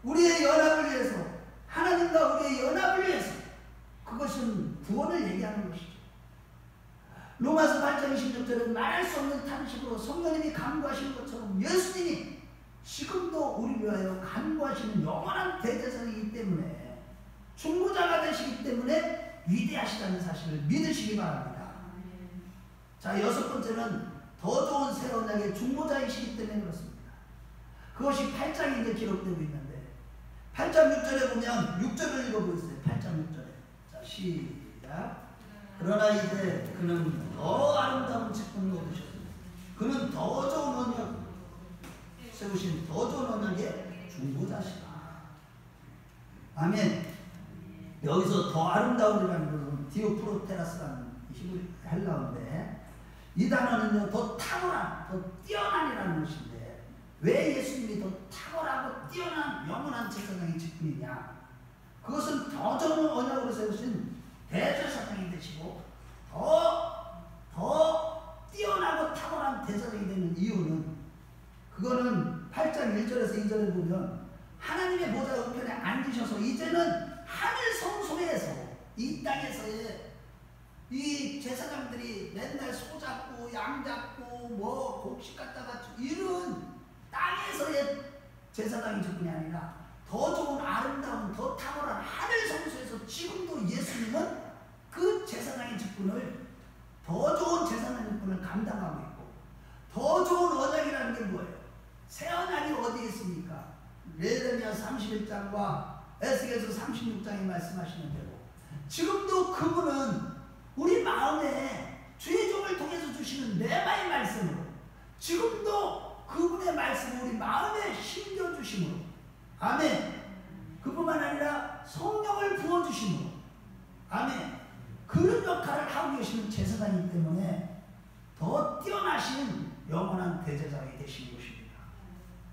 우리의 연합을 위해서 하나님과 우리의 연합을 위해서 그것은 구원을 얘기하는 것이죠. 로마서 8장 26절에 말할 수 없는 탄식으로 성령님이 간구하시는 것처럼 예수님이 지금도 우리를 위하여 간구하시는 영원한 대제사장이기 때문에 중보자가 되시기 때문에 위대하시다는 사실을 믿으시기 바랍니다. 자, 여섯 번째는 더 좋은 새 언약의 중보자이시기 때문에 그렇습니다. 그것이 8장에 이제 기록되고 있는데 8장 6절에 보면 6절을 읽어보겠어요. 8장 6절에 자 시작. 그러나 이제 그는 더 아름다운 직분을 얻으셨습니다. 그는 더 좋은 언약 세우신 더 좋은 언약의 중보자시다. 아멘. 여기서 더 아름다운이라는 것은 디오프로테라스라는 헬라어인데 이 단어는요 더 탁월한, 더 뛰어난이라는 것인데 왜 예수님이 더 탁월하고 뛰어난 영원한 제사장의 직분이냐? 그것은 더 좋은 언약으로 세우신 대제사장이 되시고 더 뛰어나고 탁월한 대제사장이 되는 이유는 그거는 8장 1절에서 2절에 보면 하나님의 보좌 우편에 앉으셔서 이제는 하늘 성소에서 이 땅에서의 이 제사장들이 맨날 소 잡고 양 잡고 뭐 곡식 갖다가 이런 땅에서의 제사장이 직분이 아니라 더 좋은 아름다운 더 탁월한 하늘 성소에서 지금도 예수님은 그 제사장의 직분을 더 좋은 제사장의 직분을 감당하고 있고 더 좋은 언약이라는 게 뭐예요? 새 언약이 어디에 있습니까? 레위기야 31장과 에스겔서 36장에 말씀하시는 대로 지금도 그분은 우리 마음에 주의 종을 통해서 주시는 레마의 말씀으로 지금도 그분의 말씀을 우리 마음에 심겨주심으로 아멘. 그뿐만 아니라 성령을 부어주심으로 아멘. 그런 역할을 하고 계시는 제사장이기 때문에 더 뛰어나신 영원한 대제사장이 되신 것입니다.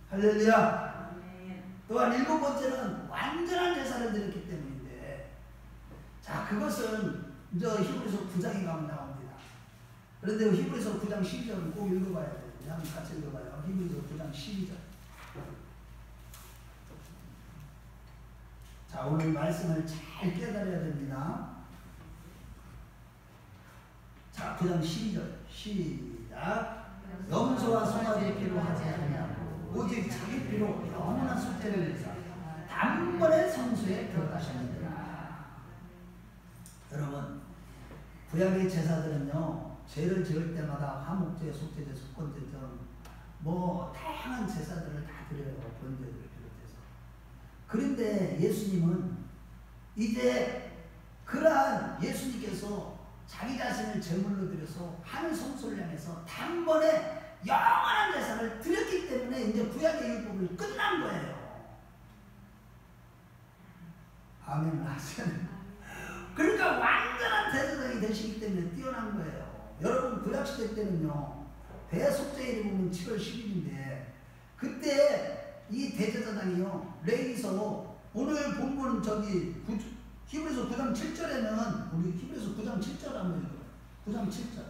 할렐루야. 또한 7번째는 완전한 제사를 드렸기 때문인데 자 그것은 이제 히브리서 9장에 가면 나옵니다. 그런데 히브리서 9장 12절은 꼭 읽어봐야 돼요. 한번 같이 읽어봐요. 히브리서 9장 12절. 자 오늘 말씀을 잘 깨달아야 됩니다. 자 9장 12절 시작. 염소와 송아지의 피로 하지 않냐고 오직 자기 피로 영원한 속죄를 위해서 단번에 성소에 들어가셨느니라. 여러분 구약의 제사들은요 죄를 지을 때마다 화목제, 속죄제, 속건제처럼 뭐 다양한 제사들을 다 드려요. 번제를 비롯해서. 그런데 예수님은 이제 그러한 예수님께서 자기 자신을 제물로 드려서 하늘 성소를 향해서 단번에 영원한 제사를 드렸기 때문에 이제 구약의 율법이 끝난 거예요. 아멘 하시는. 그러니까 완전한 대제사장이 되시기 때문에 뛰어난 거예요. 여러분 구약시대 때는요 대속죄일이 보면 7월 10일인데 그때 이 대제사장이요 레위기서 오늘 본문 저기 히브리서 9장 7절에는 우리 히브리서 9장 7절 한번 읽어요. 9장 7절.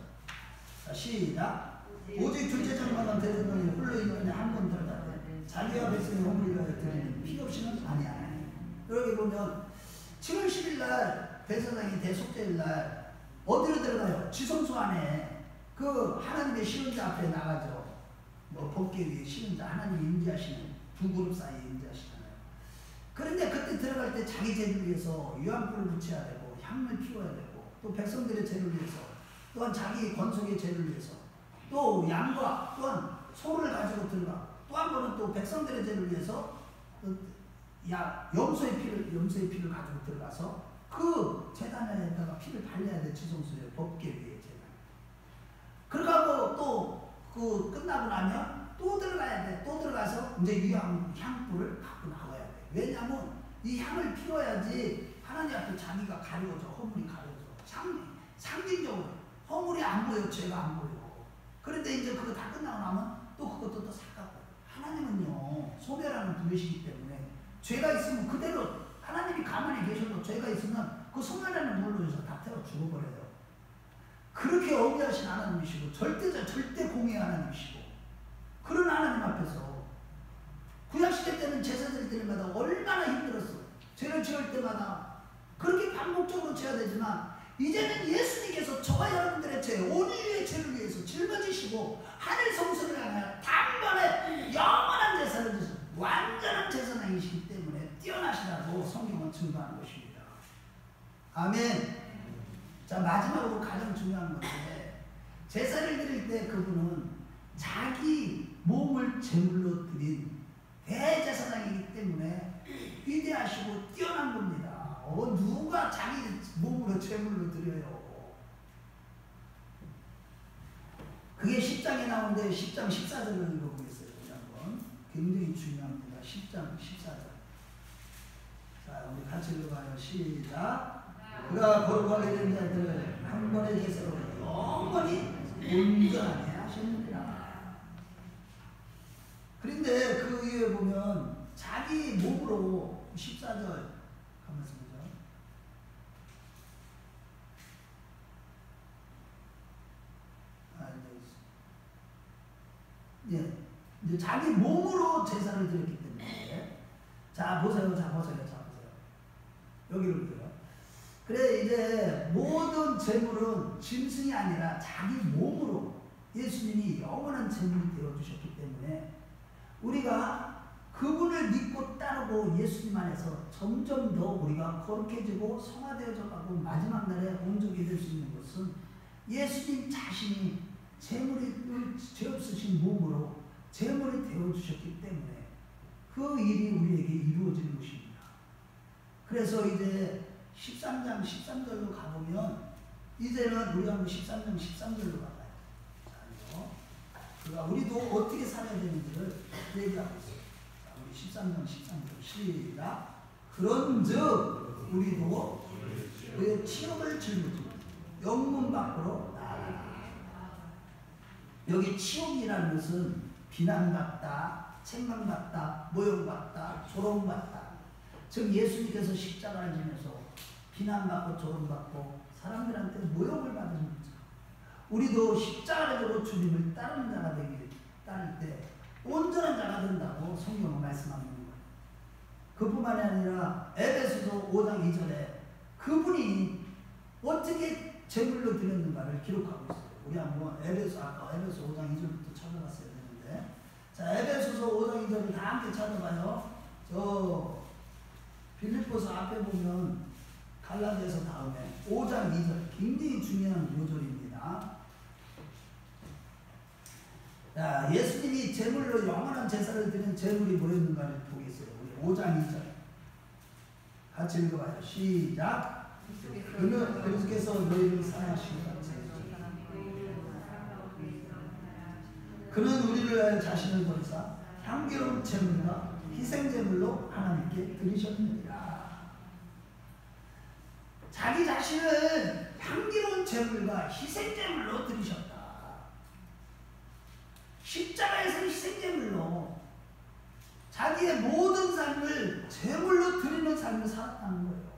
자 시작. 오직 둘째 장만한 대제사장이 홀로 있는 한 번 들어가되 자기와 백성의 허물을 위하여 드리는 피 없이는 아니야. 여기 보면 7월 10일 날 대제사장이 대속죄일 날 어디로 들어가요? 지성소 안에 그 하나님의 시은자 앞에 나가죠. 뭐 법궤 위에 시은자 하나님이 임재하시는 두 그룹 사이에 임재하시잖아요. 그런데 그때 들어갈 때 자기 죄를 위해서 유황불을 붙여야 되고 향을 피워야 되고 또 백성들의 죄를 위해서 또한 자기 권속의 죄를 위해서 또 양과 또한 소를 가지고 들어가 또 한 번은 또 백성들의 죄를 위해서 염소의 피를 가지고 들어가서 그 제단에다가 피를 발려야 돼. 지성소에 법궤 위에 제단. 그러고 또 그 끝나고 나면 또 들어가야 돼. 또 들어가서 이제 향불을 갖고 나와야 돼. 왜냐하면 이 향을 피워야지 하나님 앞에 자기가 가려져. 허물이 가려져. 상징적으로 허물이 안 보여. 죄가 안 보여. 그런데 이제 그거 다 끝나고 나면 또 그것도 또 삭하고. 하나님은요 소멸하는 분이시기 때문에 죄가 있으면 그대로 하나님이 가만히 계셔도 죄가 있으면 그 소멸하는 물로 해서 다 태워 죽어버려요. 그렇게 어기하신 하나님이시고 절대 공의 하나님이시고 그런 하나님 앞에서 구약시대 때는 제사 드릴 때마다 얼마나 힘들었어. 죄를 지을 때마다 그렇게 반복적으로 지어야 되지만 이제는 예수님께서 저와 여러분들의 죄, 온 인류의 죄를 위해서 짊어지시고 하늘 성소를 향하여 단번에 영원한 제사를 주셔서 완전한 제사장이시기 때문에 뛰어나시다고 성경은 증거하는 것입니다. 아멘. 자 마지막으로 가장 중요한 건데 제사를 드릴 때 그분은 자기 몸을 제물로 드린 대제사장이기 때문에 위대하시고 뛰어난 겁니다. 누가 자기 몸으로 제물로 드려요. 그게 10장에 나오는데 10장 14절을 읽어보겠어요. 한번 굉장히 중요합니다. 10장 14절. 자 우리 같이 읽어봐요. 시작. 그가 거룩하게 된 자들을 한 번의 제사로 영원히 온전하게 하셨느니라. 그런데 그 위에 보면 자기 몸으로 14절 가면서 보죠. 예, 이제 자기 몸으로 제사를 드렸기 때문에 자 보세요. 여기를 보세요. 그래 이제 모든 제물은 짐승이 아니라 자기 몸으로 예수님이 영원한 제물이 되어주셨기 때문에 우리가 그분을 믿고 따르고 예수님 안에서 점점 더 우리가 거룩해지고 성화되어져 가고 마지막 날에 온전히 될 수 있는 것은 예수님 자신이 제물이 죄 없으신 몸으로 제물이 되어주셨기 때문에 그 일이 우리에게 이루어지는 것입니다. 그래서 이제 13장 13절로 가보면 이제는 우리가 13장 13절로 가봐요. 그러니까 우리도 어떻게 살아야 되는지를 얘기하고 있어요. 우리 13장 13절 시작. 그런즉 우리도 그의 치욕을 짊어지고 영문 밖으로 나아가라. 여기 치욕이라는 것은 비난받다, 책망받다, 모욕받다, 조롱받다. 즉 예수님께서 십자가를 지면서 비난받고 조롱받고 사람들한테 모욕을 받은 거죠. 우리도 십자가를 지고 주님을 따르는 자가 되길 따를 때 온전한 자가 된다고 성경은 말씀하는 거예요. 그뿐만이 아니라 에베소서 5장 2절에 그분이 어떻게 제물로 드렸는가를 기록하고 있어요. 우리 한번 에베소 5장 2절부터 찾아봤어야 되는데, 자 에베소서 5장 2절을 다 함께 찾아봐요. 저 빌립보서 앞에 보면 갈라디아서 다음에 5장 2절 굉장히 중요한 요절입니다. 자, 예수님이 제물로 영원한 제사를 드린 제물이 뭐였는가를 보겠어요. 우리 5장 2절 같이 읽어봐요. 시작. 그리스도께서 너희를 사랑하시고 그는 우리를 위하여 자신을 버리사 향기로운 제물과 희생제물로 하나님께 드리셨느니라. 자기 자신을 향기로운 제물과 희생제물로 드리셨다. 십자가에서 희생제물로 자기의 모든 삶을 제물로 드리는 삶을 살았다는 거예요.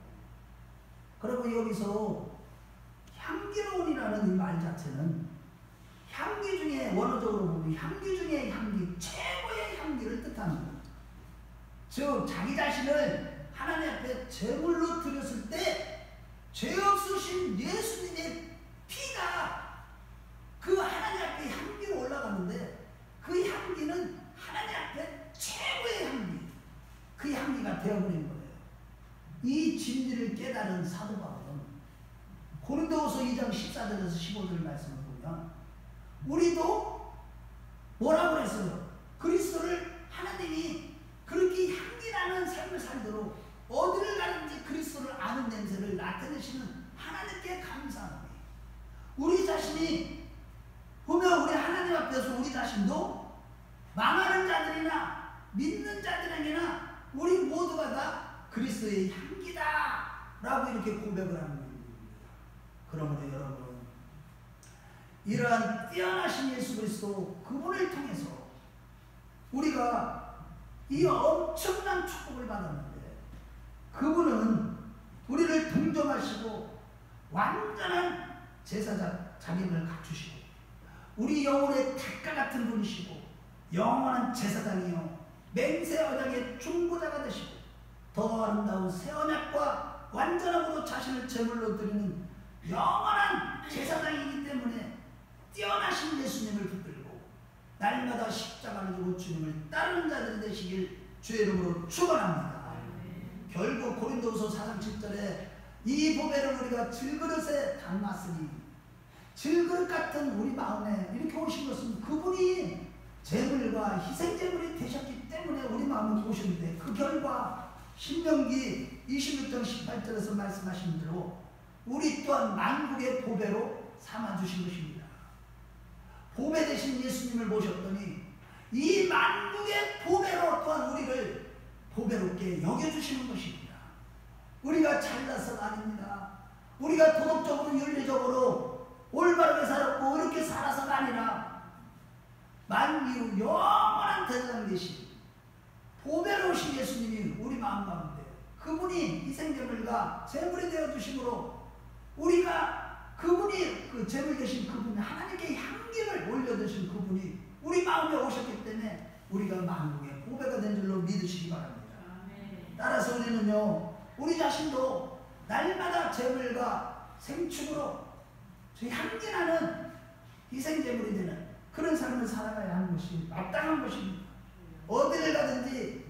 그리고 여기서 향기로운이라는 이 말 자체는 향기 중에 원어적으로 보면 향기 중에 향기, 최고의 향기를 뜻하는 거예요. 즉 자기 자신을 하나님 앞에 제물로 드렸을 때 죄 없으신 예수님의 피가 그 하나님 앞에 향기로 올라가는데 그 향기는 하나님 앞에 최고의 향기, 그 향기가 되어버린 거예요. 이 진리를 깨달은 사도 바울은 고린도후서 2장 14절에서 15절 말씀을 보면 우리도 뭐라고 했어요? 그리스도를 하나님이 그렇게 향기나는 삶을 살도록 어디를 가든지 그리스도를 아는 냄새를 나타내시는 하나님께 감사하노니 우리 자신이 보면 우리 하나님 앞에서 우리 자신도 망하는 자들이나 믿는 자들에게나 우리 모두가 다 그리스도의 향기다 라고 이렇게 고백을 하는 겁니다. 그러므로 여러분 이러한 뛰어나신 예수 그리스도 그분을 통해서 우리가 이 엄청난 축복을 받았는데 그분은 우리를 동정하시고 완전한 제사장 자격을 갖추시고 우리 영혼의 닭과 같은 분이시고 영원한 제사장이요 맹세 언약의 중보자가 되시고 더 아름다운 새 언약과 완전함으로 자신을 제물로 드리는 영원한 제사장이기 때문에 뛰어나신 예수님을 붙들고 날마다 십자가를 지고 주님을 따르는 자들이 되시길 주의 이름으로 축원합니다. 결국 고린도후서 4장 7절에 이 보배를 우리가 질그릇에 담았으니 질그릇 같은 우리 마음에 이렇게 오신 것은 그분이 제물과 희생제물이 되셨기 때문에 우리 마음에 오셨는데 그 결과 신명기 26장 18절에서 말씀하신 대로 우리 또한 만국의 보배로 삼아주신 것입니다. 보배 되신 예수님을 모셨더니 이 만국의 보배로 또한 우리를 보배롭게 여겨주시는 것입니다. 우리가 잘나서가 아닙니다. 우리가 도덕적으로 윤리적으로 올바르게 살았고 이렇게 살아서가 아니라 만유 영원한 대장 되신 보배로우신 예수님이 우리 마음 가운데 그분이 희생제물과 제물이 되어주심으로 우리가 그분이 그 제물 되신 그분이 하나님께 향기를 올려드신 그분이 우리 마음에 오셨기 때문에 우리가 만국의 보배가 된 줄로 믿으시기 바랍니다. 따라서 우리는요 우리 자신도 날마다 제물과 생축으로 저 향기나는 희생제물이 되는 그런 삶을 살아가야 하는 것이 마땅한 것입니다. 어디를 가든지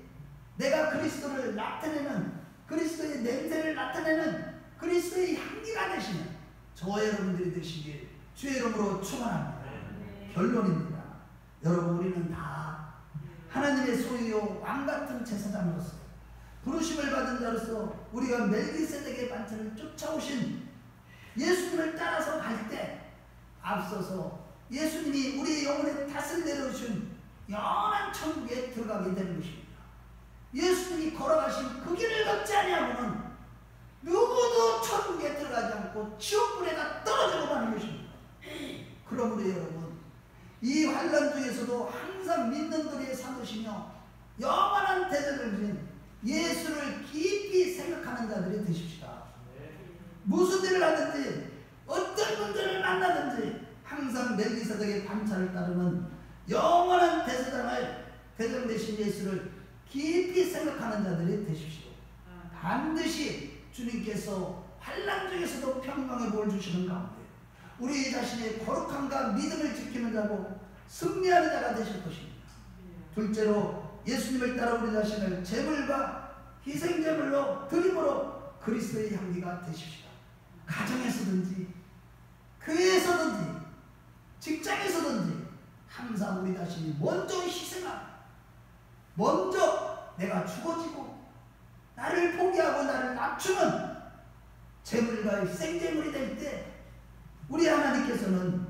내가 그리스도를 나타내는 그리스도의 냄새를 나타내는 그리스도의 향기가 되시는 저와 여러분들이 되시길 주의 이름으로 축원합니다. 결론입니다. 여러분 우리는 다 하나님의 소유요 왕같은 제사장으로서 부르심을 받은 자로서 우리가 멜기세덱의 반차를 쫓아오신 예수님을 따라서 갈 때 앞서서 예수님이 우리의 영혼의 탓을 내려주신 영원한 천국에 들어가게 되는 것입니다. 예수님이 걸어가신 그 길을 걷지 아니하고는 누구도 천국에 들어가지 않고 지옥불에다 떨어지고 마는 것입니다. 그러므로 여러분 이 환난 중에서도 항상 믿는 도리에 삼으시며 영원한 대접을 주신 예수를 깊이 생각하는 자들이 되십시다. 무슨 일을 하든지 어떤 분들을 만나든지 항상 멜기세덱의 반차를 따르는 영원한 대장 되신 예수를 깊이 생각하는 자들이 되십시오. 반드시 주님께서 환난 중에서도 평강의 복을 주시는 가운데 우리 자신의 거룩함과 믿음을 지키는 자고 승리하는 자가 되실 것입니다. 둘째로 예수님을 따라 우리 자신을 제물과 희생제물로 드림으로 그리스도의 향기가 되십시다. 가정에서든지 교회에서든지 직장에서든지 항상 우리 자신이 먼저 희생하고 먼저 내가 죽어지고 나를 포기하고 나를 낮추는 제물과 희생제물이 될 때 우리 하나님께서는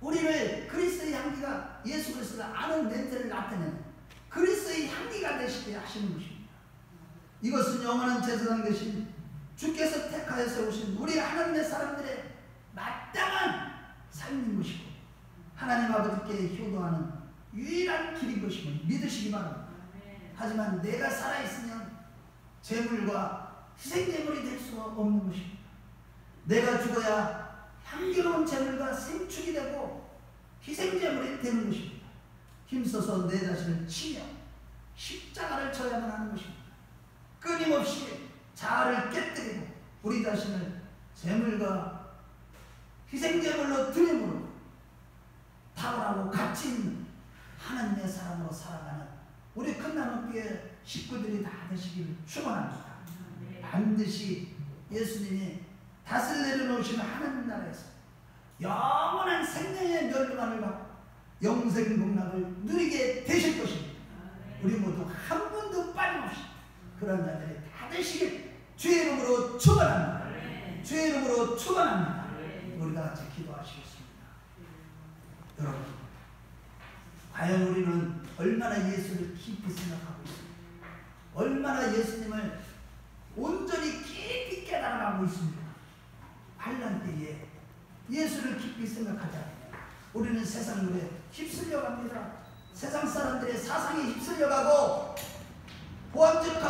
우리를 그리스도의 향기가 예수 그리스도가 아는 냄새를 나타내는 그리스도의 향기가 되시게 하시는 것입니다. 이것은 영원한 제사장 되신 주께서 택하여 세우신 우리 하나님의 사람들의 마땅한 삶인 것이고 하나님 아버지께 효도하는 유일한 길인 것임을 믿으시기 바랍니다. 하지만 내가 살아있으면 제물과 희생제물이 될 수가 없는 것입니다. 내가 죽어야 향기로운 제물과 생축이 되고 희생제물이 되는 것입니다. 힘써서 내 자신을 치며 십자가를 져야만 하는 것입니다. 끊임없이 자아를 깨뜨리고 우리 자신을 제물과 희생제물로 드림으로 탁월하고 가치 있는 하나님의 사람으로 살아가는 우리 큰나눔교회 식구들이 다 되시기를 축원합니다. 반드시 예수님이 닷을 내려놓으시는 하나님 나라에서 영원한 생명의 멸류관을 받고 영생 복락을 누리게 되실 것입니다. 우리 모두 한 분도 빠짐없이 그런 자들이 다 되시길 주의 이름으로 축원합니다. 주의 이름으로 축원합니다. 우리가 같이 기도하시겠습니다. 여러분, 과연 우리는 얼마나 예수를 깊이 생각하고 있습니까? 얼마나 예수님을 온전히 깊이 깨달아가고 있습니다. 환난 때에 예수를 깊이 생각하지 않으면 우리는 세상 물에 휩쓸려 갑니다. 세상 사람들의 사상에 휩쓸려 가고 보암직하고